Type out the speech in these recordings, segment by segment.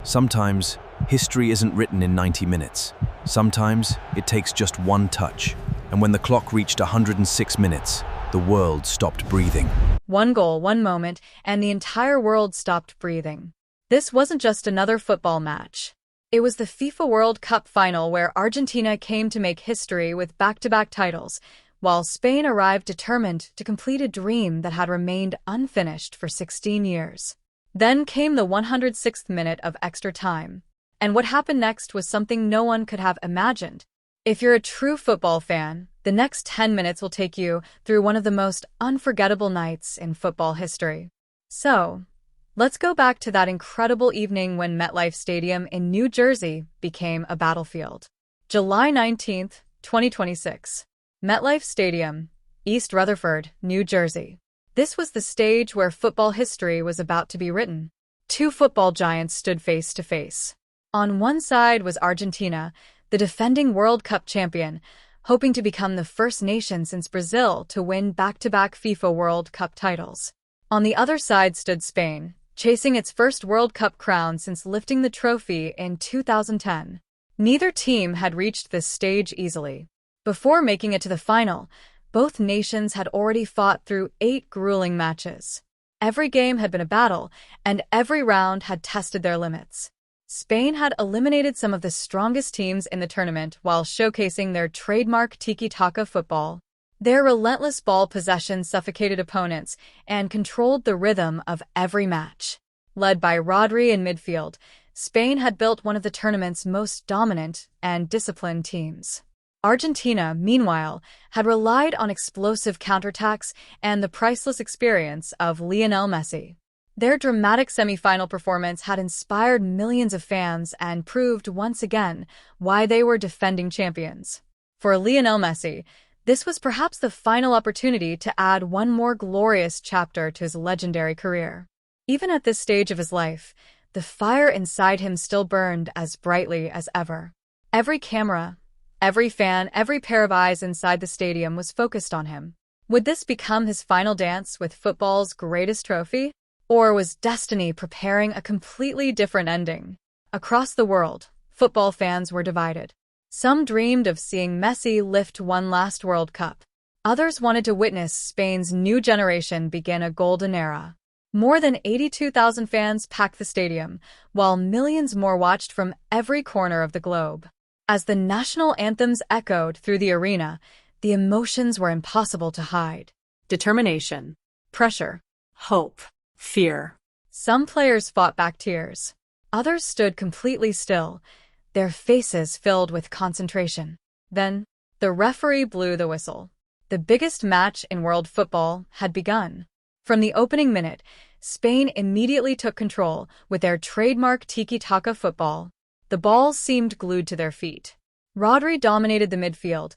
Sometimes, history isn't written in 90 minutes. Sometimes, it takes just one touch. And when the clock reached 106 minutes, the world stopped breathing. One goal, one moment, and the entire world stopped breathing. This wasn't just another football match. It was the FIFA World Cup final where Argentina came to make history with back-to-back titles, while Spain arrived determined to complete a dream that had remained unfinished for 16 years. Then came the 106th minute of extra time. And what happened next was something no one could have imagined. If you're a true football fan, the next 10 minutes will take you through one of the most unforgettable nights in football history. So, let's go back to that incredible evening when MetLife Stadium in New Jersey became a battlefield. July 19th, 2026. MetLife Stadium, East Rutherford, New Jersey. This was the stage where football history was about to be written. Two football giants stood face to face. On one side was Argentina, the defending World Cup champion, hoping to become the first nation since Brazil to win back-to-back FIFA World Cup titles. On the other side stood Spain, chasing its first World Cup crown since lifting the trophy in 2010. Neither team had reached this stage easily. Before making it to the final, both nations had already fought through 8 grueling matches. Every game had been a battle, and every round had tested their limits. Spain had eliminated some of the strongest teams in the tournament while showcasing their trademark tiki-taka football. Their relentless ball possession suffocated opponents and controlled the rhythm of every match. Led by Rodri in midfield, Spain had built one of the tournament's most dominant and disciplined teams. Argentina, meanwhile, had relied on explosive counterattacks and the priceless experience of Lionel Messi. Their dramatic semi-final performance had inspired millions of fans and proved once again why they were defending champions. For Lionel Messi, this was perhaps the final opportunity to add one more glorious chapter to his legendary career. Even at this stage of his life, the fire inside him still burned as brightly as ever. Every camera, every fan, every pair of eyes inside the stadium was focused on him. Would this become his final dance with football's greatest trophy? Or was destiny preparing a completely different ending? Across the world, football fans were divided. Some dreamed of seeing Messi lift one last World Cup. Others wanted to witness Spain's new generation begin a golden era. More than 82,000 fans packed the stadium, while millions more watched from every corner of the globe. As the national anthems echoed through the arena, the emotions were impossible to hide. Determination, pressure, hope, fear. Some players fought back tears. Others stood completely still, their faces filled with concentration. Then, the referee blew the whistle. The biggest match in world football had begun. From the opening minute, Spain immediately took control with their trademark tiki-taka football. The balls seemed glued to their feet. Rodri dominated the midfield,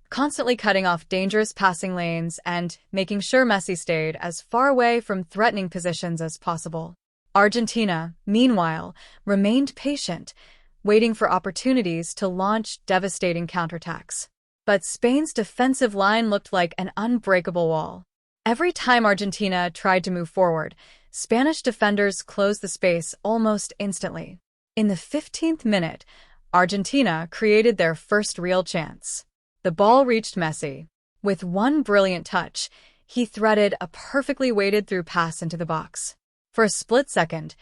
constantly cutting off dangerous passing lanes and making sure Messi stayed as far away from threatening positions as possible. Argentina, meanwhile, remained patient, waiting for opportunities to launch devastating counterattacks. But Spain's defensive line looked like an unbreakable wall. Every time Argentina tried to move forward, Spanish defenders closed the space almost instantly. In the 15th minute, Argentina created their first real chance. The ball reached Messi. With one brilliant touch, he threaded a perfectly weighted through pass into the box. For a split second,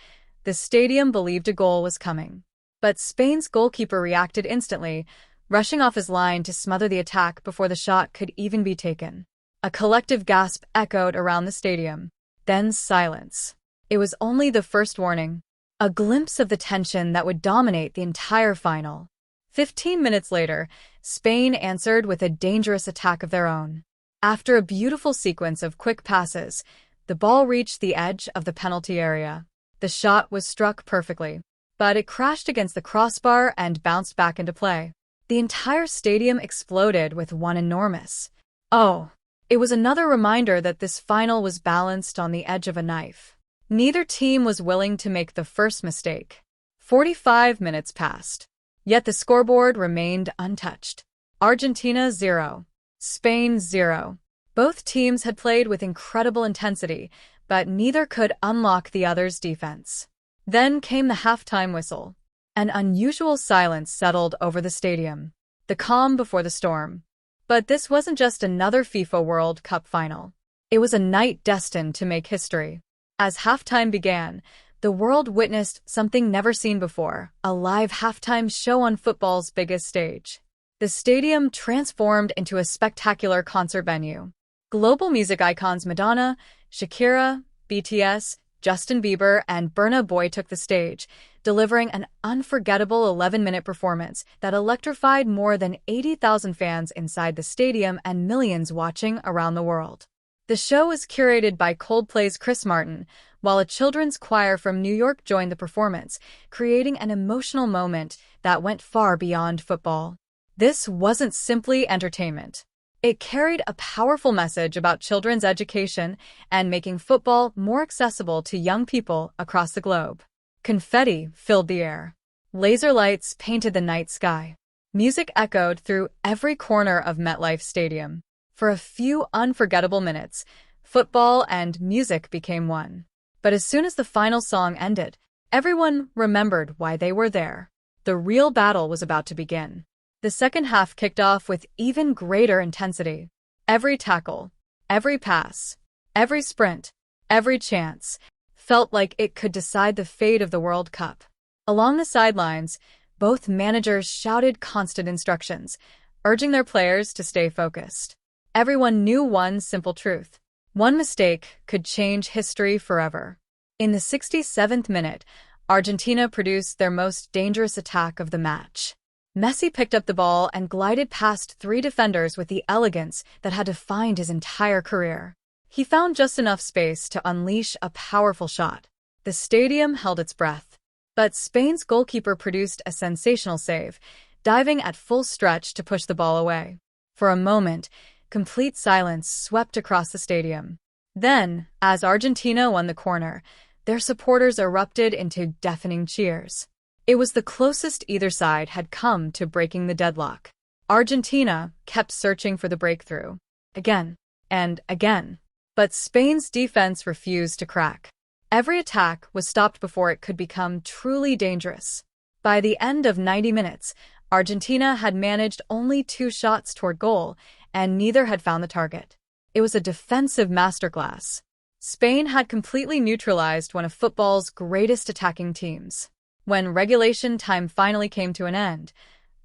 the stadium believed a goal was coming. But Spain's goalkeeper reacted instantly, rushing off his line to smother the attack before the shot could even be taken. A collective gasp echoed around the stadium. Then silence. It was only the first warning. A glimpse of the tension that would dominate the entire final. 15 minutes later, Spain answered with a dangerous attack of their own. After a beautiful sequence of quick passes, the ball reached the edge of the penalty area. The shot was struck perfectly, but it crashed against the crossbar and bounced back into play. The entire stadium exploded with one enormous "oh!" It was another reminder that this final was balanced on the edge of a knife. Neither team was willing to make the first mistake. 45 minutes passed. Yet the scoreboard remained untouched. Argentina 0. Spain 0. Both teams had played with incredible intensity, but neither could unlock the other's defense. Then came the halftime whistle. An unusual silence settled over the stadium, the calm before the storm. But this wasn't just another FIFA World Cup final. It was a night destined to make history. As halftime began, the world witnessed something never seen before, a live halftime show on football's biggest stage. The stadium transformed into a spectacular concert venue. Global music icons Madonna, Shakira, BTS, Justin Bieber, and Burna Boy took the stage, delivering an unforgettable 11-minute performance that electrified more than 80,000 fans inside the stadium and millions watching around the world. The show was curated by Coldplay's Chris Martin, while a children's choir from New York joined the performance, creating an emotional moment that went far beyond football. This wasn't simply entertainment. It carried a powerful message about children's education and making football more accessible to young people across the globe. Confetti filled the air. Laser lights painted the night sky. Music echoed through every corner of MetLife Stadium. For a few unforgettable minutes, football and music became one. But as soon as the final song ended, everyone remembered why they were there. The real battle was about to begin. The second half kicked off with even greater intensity. Every tackle, every pass, every sprint, every chance felt like it could decide the fate of the World Cup. Along the sidelines, both managers shouted constant instructions, urging their players to stay focused. Everyone knew one simple truth. One mistake could change history forever. In the 67th minute, Argentina produced their most dangerous attack of the match. Messi picked up the ball and glided past 3 defenders with the elegance that had defined his entire career. He found just enough space to unleash a powerful shot. The stadium held its breath. But Spain's goalkeeper produced a sensational save, diving at full stretch to push the ball away. For a moment, complete silence swept across the stadium. Then, as Argentina won the corner, their supporters erupted into deafening cheers. It was the closest either side had come to breaking the deadlock. Argentina kept searching for the breakthrough, again and again. But Spain's defense refused to crack. Every attack was stopped before it could become truly dangerous. By the end of 90 minutes, Argentina had managed only 2 shots toward goal, and neither had found the target. It was a defensive masterclass. Spain had completely neutralized one of football's greatest attacking teams. When regulation time finally came to an end,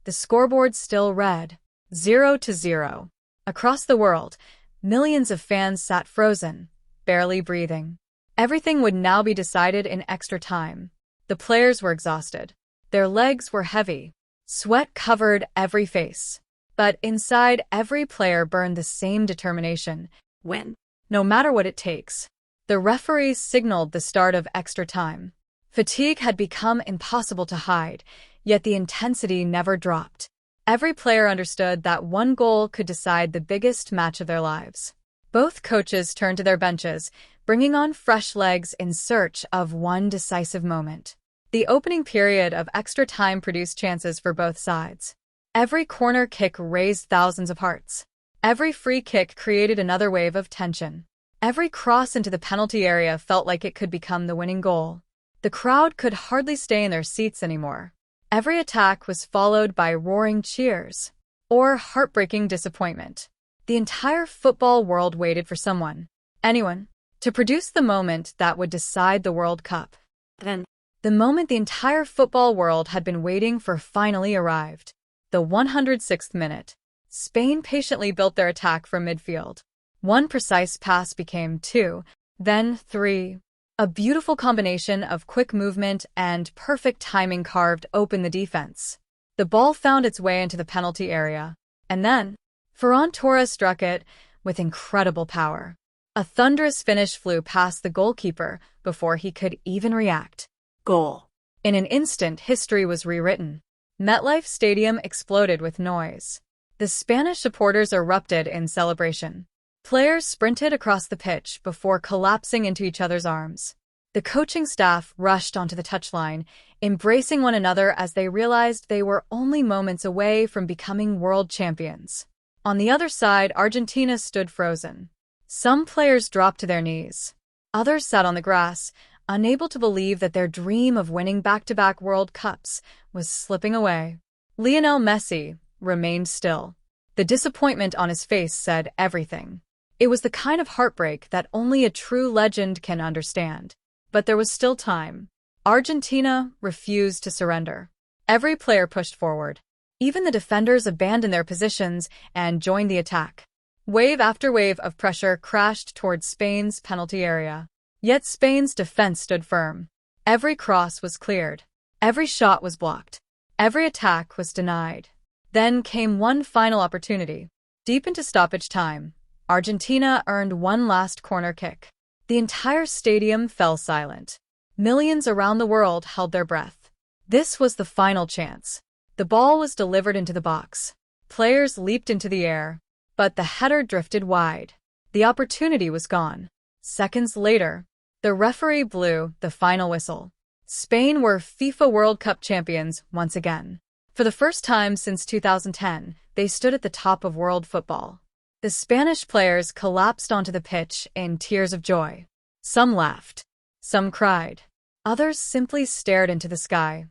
the scoreboard still read 0-0. Across the world, millions of fans sat frozen, barely breathing. Everything would now be decided in extra time. The players were exhausted. Their legs were heavy. Sweat covered every face. But inside, every player burned the same determination. Win. No matter what it takes. The referees signaled the start of extra time. Fatigue had become impossible to hide, yet the intensity never dropped. Every player understood that one goal could decide the biggest match of their lives. Both coaches turned to their benches, bringing on fresh legs in search of one decisive moment. The opening period of extra time produced chances for both sides. Every corner kick raised thousands of hearts. Every free kick created another wave of tension. Every cross into the penalty area felt like it could become the winning goal. The crowd could hardly stay in their seats anymore. Every attack was followed by roaring cheers or heartbreaking disappointment. The entire football world waited for someone, anyone, to produce the moment that would decide the World Cup. Then, the moment the entire football world had been waiting for finally arrived. The 106th minute. Spain patiently built their attack from midfield. One precise pass became 2, then 3. A beautiful combination of quick movement and perfect timing carved open the defense. The ball found its way into the penalty area. And then, Ferran Torres struck it with incredible power. A thunderous finish flew past the goalkeeper before he could even react. Goal. In an instant, history was rewritten. MetLife Stadium exploded with noise. The Spanish supporters erupted in celebration. Players sprinted across the pitch before collapsing into each other's arms. The coaching staff rushed onto the touchline, embracing one another as they realized they were only moments away from becoming world champions. On the other side, Argentina stood frozen. Some players dropped to their knees. Others sat on the grass, unable to believe that their dream of winning back-to-back World Cups was slipping away. Lionel Messi remained still. The disappointment on his face said everything. It was the kind of heartbreak that only a true legend can understand. But there was still time. Argentina refused to surrender. Every player pushed forward. Even the defenders abandoned their positions and joined the attack. Wave after wave of pressure crashed towards Spain's penalty area. Yet Spain's defense stood firm. Every cross was cleared. Every shot was blocked. Every attack was denied. Then came one final opportunity. Deep into stoppage time, Argentina earned one last corner kick. The entire stadium fell silent. Millions around the world held their breath. This was the final chance. The ball was delivered into the box. Players leaped into the air, but the header drifted wide. The opportunity was gone. Seconds later, the referee blew the final whistle. Spain were FIFA World Cup champions once again. For the first time since 2010, they stood at the top of world football. The Spanish players collapsed onto the pitch in tears of joy. Some laughed. Some cried. Others simply stared into the sky,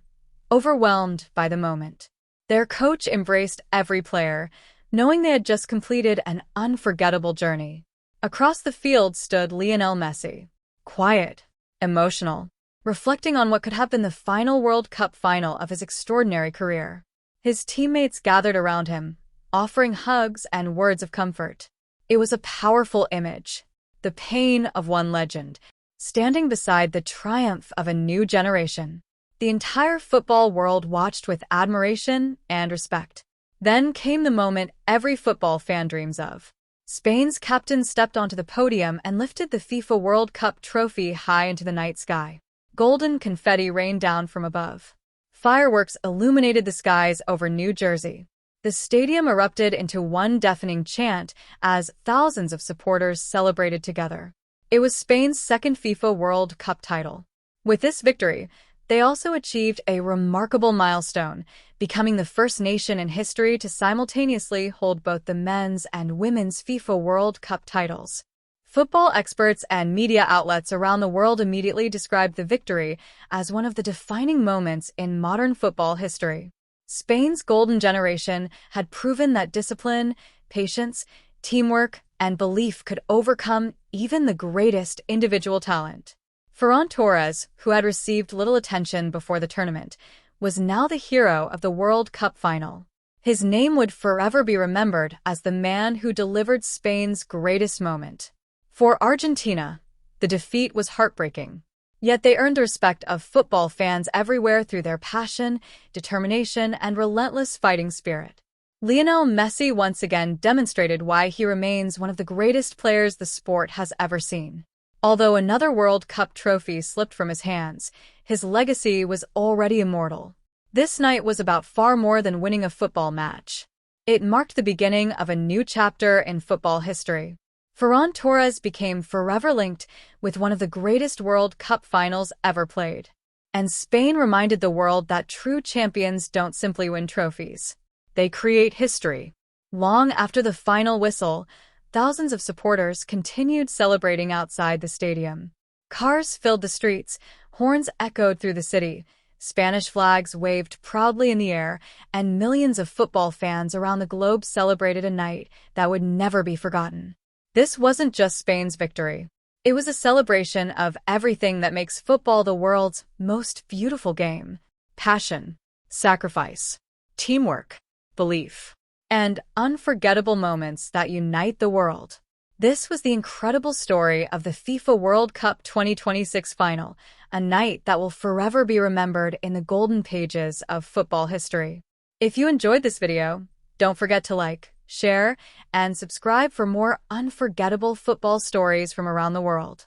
overwhelmed by the moment. Their coach embraced every player, knowing they had just completed an unforgettable journey. Across the field stood Lionel Messi, quiet, emotional, reflecting on what could have been the final World Cup final of his extraordinary career. His teammates gathered around him, offering hugs and words of comfort. It was a powerful image, the pain of one legend, standing beside the triumph of a new generation. The entire football world watched with admiration and respect. Then came the moment every football fan dreams of. Spain's captain stepped onto the podium and lifted the FIFA World Cup trophy high into the night sky. Golden confetti rained down from above. Fireworks illuminated the skies over New Jersey. The stadium erupted into one deafening chant as thousands of supporters celebrated together. It was Spain's second FIFA World Cup title. With this victory, they also achieved a remarkable milestone, becoming the first nation in history to simultaneously hold both the men's and women's FIFA World Cup titles. Football experts and media outlets around the world immediately described the victory as one of the defining moments in modern football history. Spain's golden generation had proven that discipline, patience, teamwork, and belief could overcome even the greatest individual talent. Ferran Torres, who had received little attention before the tournament, was now the hero of the World Cup final. His name would forever be remembered as the man who delivered Spain's greatest moment. For Argentina, the defeat was heartbreaking. Yet they earned the respect of football fans everywhere through their passion, determination, and relentless fighting spirit. Lionel Messi once again demonstrated why he remains one of the greatest players the sport has ever seen. Although another World Cup trophy slipped from his hands, his legacy was already immortal. This night was about far more than winning a football match. It marked the beginning of a new chapter in football history. Ferran Torres became forever linked with one of the greatest World Cup finals ever played. And Spain reminded the world that true champions don't simply win trophies. They create history. Long after the final whistle, thousands of supporters continued celebrating outside the stadium. Cars filled the streets, horns echoed through the city, Spanish flags waved proudly in the air, and millions of football fans around the globe celebrated a night that would never be forgotten. This wasn't just Spain's victory. It was a celebration of everything that makes football the world's most beautiful game: passion, sacrifice, teamwork, belief, and unforgettable moments that unite the world. This was the incredible story of the FIFA World Cup 2026 final, a night that will forever be remembered in the golden pages of football history. If you enjoyed this video, don't forget to like, share, and subscribe for more unforgettable football stories from around the world.